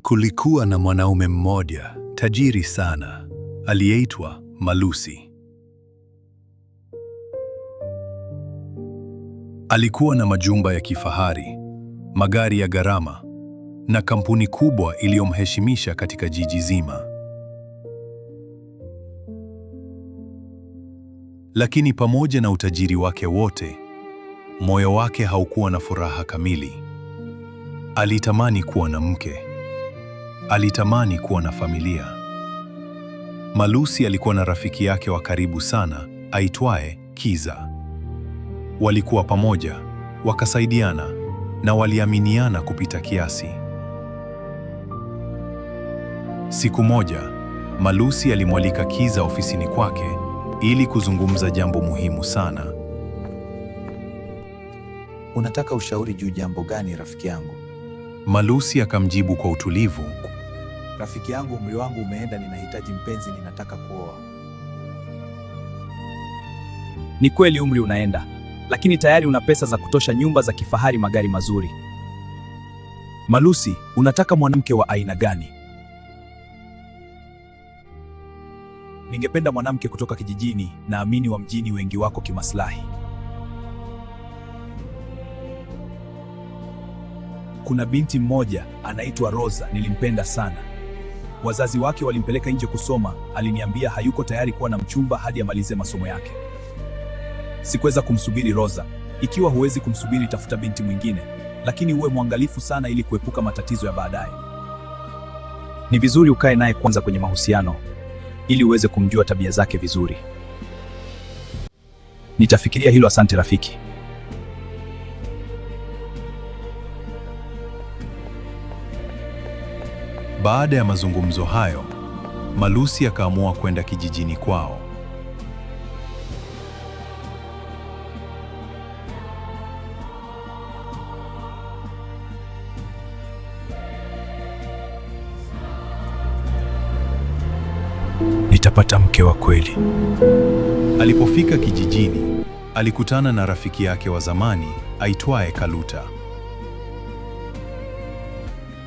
Kulikuwa na mwanaume mmoja, tajiri sana, aliyeitwa Malusi. Alikuwa na majumba ya kifahari, magari ya gharama, na kampuni kubwa iliyomheshimisha katika jiji zima. Lakini pamoja na utajiri wake wote, moyo wake haukuwa na furaha kamili. Alitamani kuwa na mke. Alitamani kuwa na familia. Malusi alikuwa na rafiki yake wa karibu sana aitwaye Kiza. Walikuwa pamoja, wakasaidiana na waliaminiana kupita kiasi. Siku moja, Malusi alimwalika Kiza ofisini kwake ili kuzungumza jambo muhimu sana. Unataka ushauri juu jambo gani, rafiki yangu? Malusi akamjibu kwa utulivu. Rafiki yangu, umri wangu umeenda, ninahitaji mpenzi, ninataka kuoa. Ni kweli umri unaenda, lakini tayari una pesa za kutosha, nyumba za kifahari, magari mazuri. Malusi, unataka mwanamke wa aina gani? Ningependa mwanamke kutoka kijijini, naamini wa mjini wengi wako kimaslahi. Kuna binti mmoja anaitwa Rosa, nilimpenda sana. Wazazi wake walimpeleka nje kusoma, aliniambia hayuko tayari kuwa na mchumba hadi amalize masomo yake. Sikuweza kumsubiri Rosa. Ikiwa huwezi kumsubiri, tafuta binti mwingine, lakini uwe mwangalifu sana ili kuepuka matatizo ya baadaye. Ni vizuri ukae naye kwanza kwenye mahusiano ili uweze kumjua tabia zake vizuri. Nitafikiria hilo, asante rafiki. Baada ya mazungumzo hayo, Malusi akaamua kwenda kijijini kwao. Nitapata mke wa kweli. Alipofika kijijini, alikutana na rafiki yake wa zamani aitwaye Kaluta.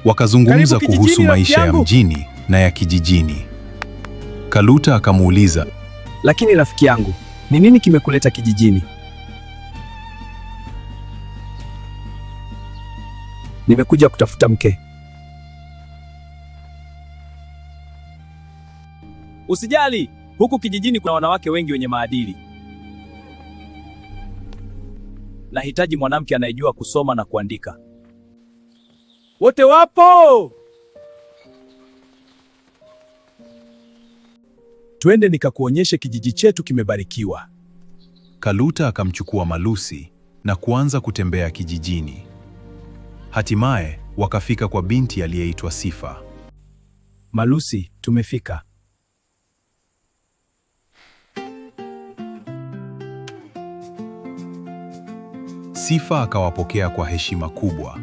Wakazungumza kuhusu maisha ya mjini na ya kijijini. Kaluta akamuuliza, lakini rafiki yangu, ni nini kimekuleta kijijini? Nimekuja kutafuta mke. Usijali, huku kijijini kuna wanawake wengi wenye maadili. Nahitaji mwanamke anayejua kusoma na kuandika. Wote wapo! Twende nikakuonyeshe kijiji chetu kimebarikiwa. Kaluta akamchukua Malusi na kuanza kutembea kijijini. Hatimaye wakafika kwa binti aliyeitwa Sifa. Malusi, tumefika. Sifa akawapokea kwa heshima kubwa.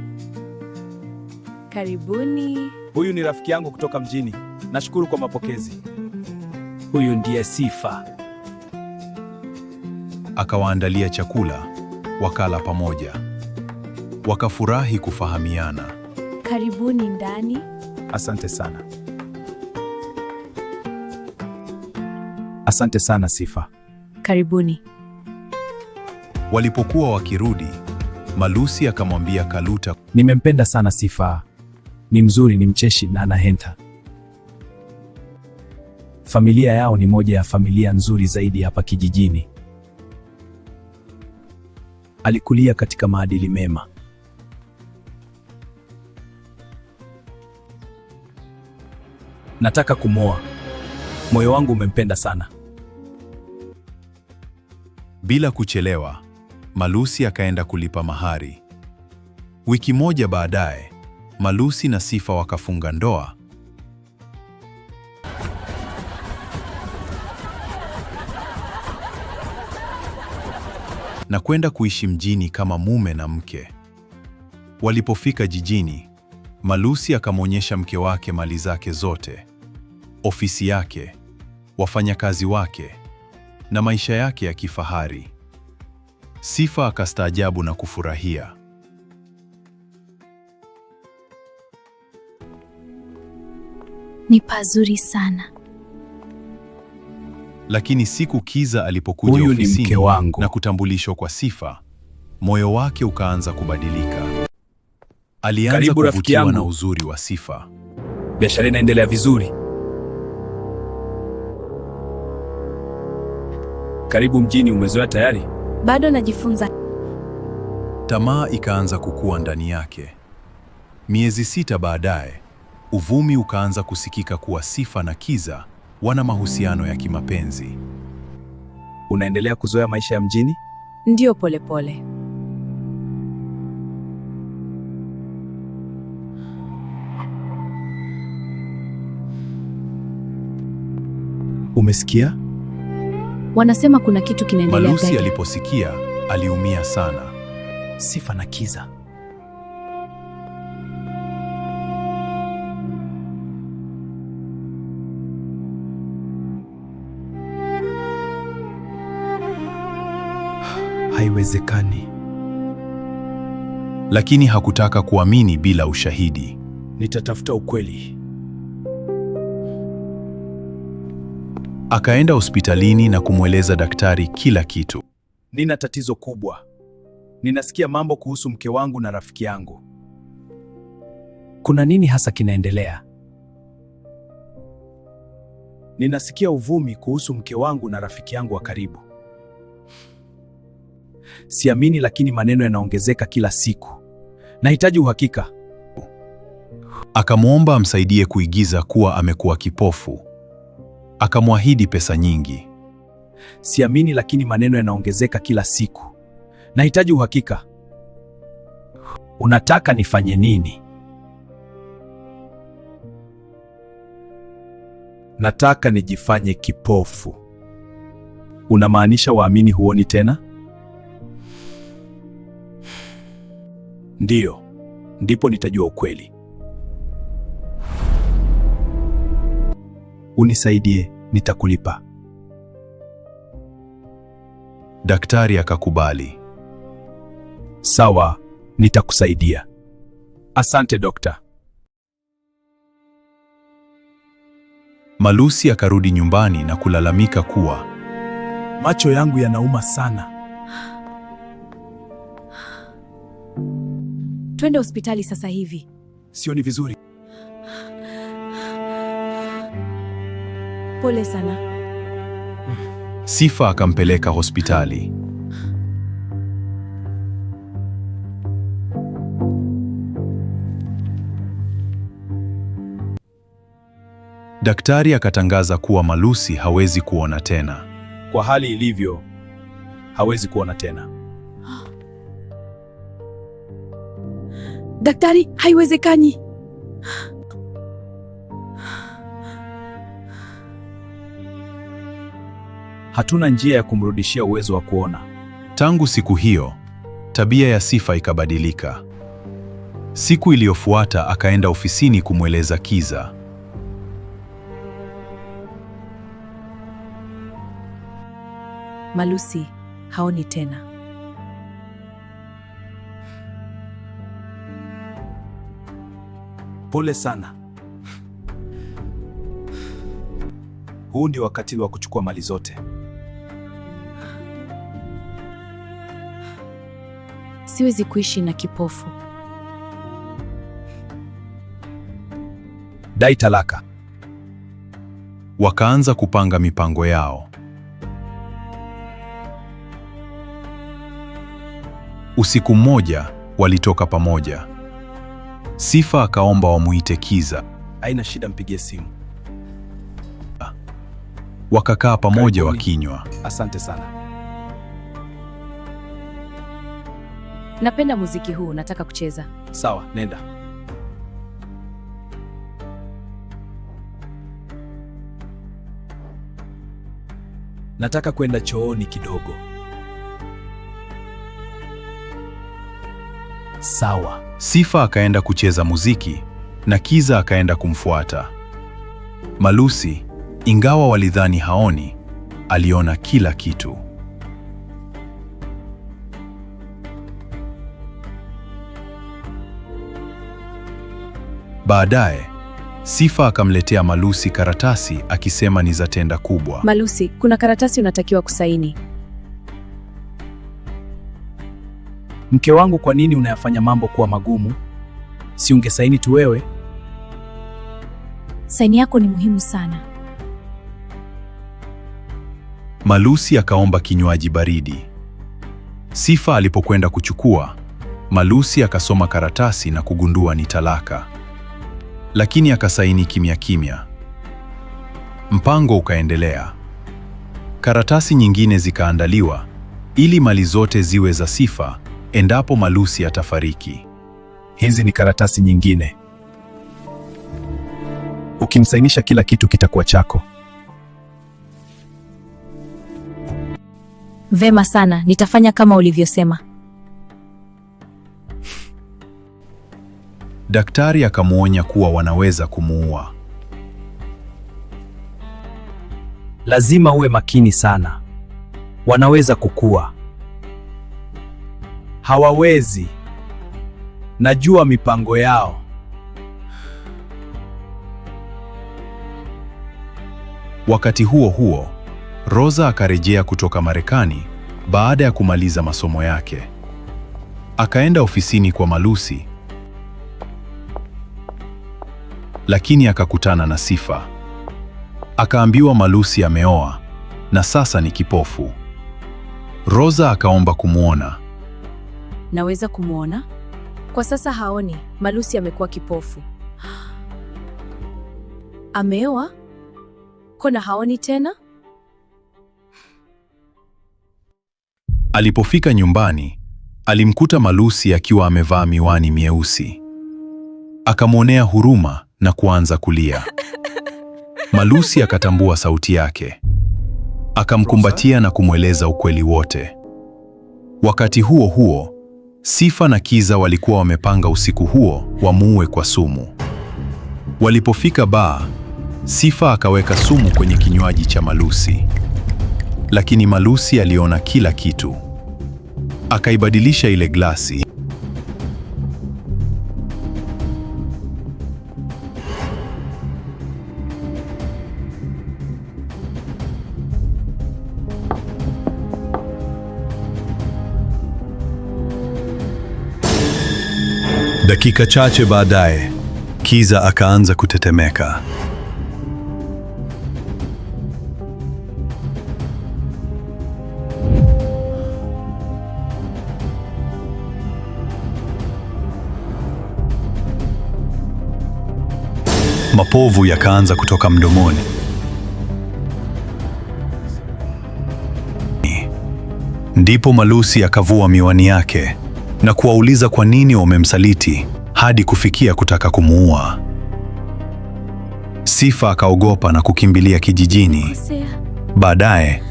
Karibuni. Huyu ni rafiki yangu kutoka mjini. Nashukuru kwa mapokezi. Huyu ndiye Sifa. Akawaandalia chakula, wakala pamoja. Wakafurahi kufahamiana. Karibuni ndani. Asante sana. Asante sana Sifa. Karibuni. Walipokuwa wakirudi, Malusi akamwambia Kaluta, nimempenda sana Sifa. Ni mzuri, ni mcheshi na anahenta. Familia yao ni moja ya familia nzuri zaidi hapa kijijini. Alikulia katika maadili mema. Nataka kumwoa. Moyo wangu umempenda sana. Bila kuchelewa, Malusi akaenda kulipa mahari. Wiki moja baadaye, Malusi na Sifa wakafunga ndoa. Na kwenda kuishi mjini kama mume na mke. Walipofika jijini, Malusi akamwonyesha mke wake mali zake zote, ofisi yake, wafanyakazi wake na maisha yake ya kifahari. Sifa akastaajabu na kufurahia. Ni pazuri sana. Lakini siku Kiza alipokuja Huyu ni ofisini mke wangu, na kutambulishwa kwa Sifa, moyo wake ukaanza kubadilika. Alianza Karibu rafiki kuvutiwa yangu. na uzuri wa Sifa. Biashara inaendelea vizuri. Karibu mjini, umezoea tayari? Bado najifunza. Tamaa ikaanza kukua ndani yake. Miezi 6 baadaye, uvumi ukaanza kusikika kuwa Sifa na Kiza wana mahusiano ya kimapenzi. Unaendelea kuzoea maisha ya mjini? Ndio, polepole. Umesikia? Wanasema kuna kitu kinaendelea. Malusi Gage. aliposikia, aliumia sana. Sifa na Kiza. Haiwezekani. Lakini hakutaka kuamini bila ushahidi. Nitatafuta ukweli. Akaenda hospitalini na kumweleza daktari kila kitu. Nina tatizo kubwa. Ninasikia mambo kuhusu mke wangu na rafiki yangu. Kuna nini hasa kinaendelea? Ninasikia uvumi kuhusu mke wangu na rafiki yangu wa karibu. Siamini, lakini maneno yanaongezeka kila siku. Nahitaji uhakika. Akamwomba amsaidie kuigiza kuwa amekuwa kipofu. Akamwahidi pesa nyingi. Siamini, lakini maneno yanaongezeka kila siku. Nahitaji uhakika. Unataka nifanye nini? Nataka nijifanye kipofu. Unamaanisha waamini huoni tena? Ndiyo, ndipo nitajua ukweli. Unisaidie, nitakulipa. Daktari akakubali. Sawa, nitakusaidia. Asante dokta. Malusi akarudi nyumbani na kulalamika kuwa Macho yangu yanauma sana. Twende hospitali sasa hivi. Sioni vizuri. Pole sana. Sifa akampeleka hospitali. Daktari akatangaza kuwa Malusi hawezi kuona tena. Kwa hali ilivyo, hawezi kuona tena. Daktari, haiwezekani. Hatuna njia ya kumrudishia uwezo wa kuona. Tangu siku hiyo, tabia ya Sifa ikabadilika. Siku iliyofuata akaenda ofisini kumweleza Kiza. Malusi haoni tena. Pole sana. Huu ndio wakati wa kuchukua mali zote. Siwezi kuishi na kipofu. Dai talaka. Wakaanza kupanga mipango yao. Usiku mmoja walitoka pamoja. Sifa akaomba wamuite Kiza. Haina shida, mpigie simu. Wakakaa pamoja Karibuni. wakinywa. Asante sana. Napenda muziki huu, nataka kucheza. Sawa, nenda. Nataka kwenda chooni kidogo. Sawa. Sifa akaenda kucheza muziki na Kiza akaenda kumfuata. Malusi, ingawa walidhani haoni, aliona kila kitu. Baadaye, Sifa akamletea Malusi karatasi akisema ni za tenda kubwa. Malusi, kuna karatasi unatakiwa kusaini. Mke wangu, kwa nini unayafanya mambo kuwa magumu? Si ungesaini tu wewe? Saini yako ni muhimu sana. Malusi akaomba kinywaji baridi. Sifa alipokwenda kuchukua, Malusi akasoma karatasi na kugundua ni talaka. Lakini akasaini kimya kimya. Mpango ukaendelea. Karatasi nyingine zikaandaliwa ili mali zote ziwe za Sifa endapo Malusi atafariki. Hizi ni karatasi nyingine. Ukimsainisha kila kitu kitakuwa chako. Vema sana, nitafanya kama ulivyosema. Daktari akamwonya kuwa wanaweza kumuua. Lazima uwe makini sana. Wanaweza kukua. Hawawezi. Najua mipango yao. Wakati huo huo, Rosa akarejea kutoka Marekani baada ya kumaliza masomo yake. Akaenda ofisini kwa Malusi, lakini akakutana na Sifa. Akaambiwa Malusi ameoa na sasa ni kipofu. Rosa akaomba kumwona. Naweza kumwona? Kwa sasa haoni. Malusi amekuwa kipofu. Ameoa? Kona haoni tena? Alipofika nyumbani, alimkuta Malusi akiwa amevaa miwani mieusi. Akamwonea huruma na kuanza kulia. Malusi akatambua sauti yake. Akamkumbatia na kumweleza ukweli wote. Wakati huo huo, Sifa na Kiza walikuwa wamepanga usiku huo wamuue kwa sumu. Walipofika baa, Sifa akaweka sumu kwenye kinywaji cha Malusi. Lakini Malusi aliona kila kitu. Akaibadilisha ile glasi. Dakika chache baadaye, Kiza akaanza kutetemeka. Mapovu yakaanza kutoka mdomoni. Ndipo Malusi akavua miwani yake na kuwauliza kwa nini wamemsaliti hadi kufikia kutaka kumuua. Sifa akaogopa na kukimbilia kijijini. Baadaye,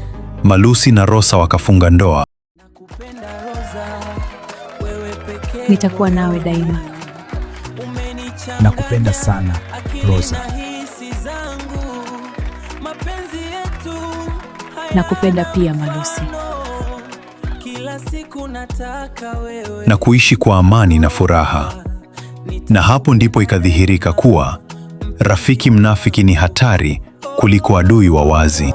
Malusi na Rosa wakafunga ndoa. Nitakuwa nawe daima. Nakupenda sana, Rosa. Nakupenda pia, Malusi. Na kuishi kwa amani na furaha. Na hapo ndipo ikadhihirika kuwa rafiki mnafiki ni hatari kuliko adui wa wazi.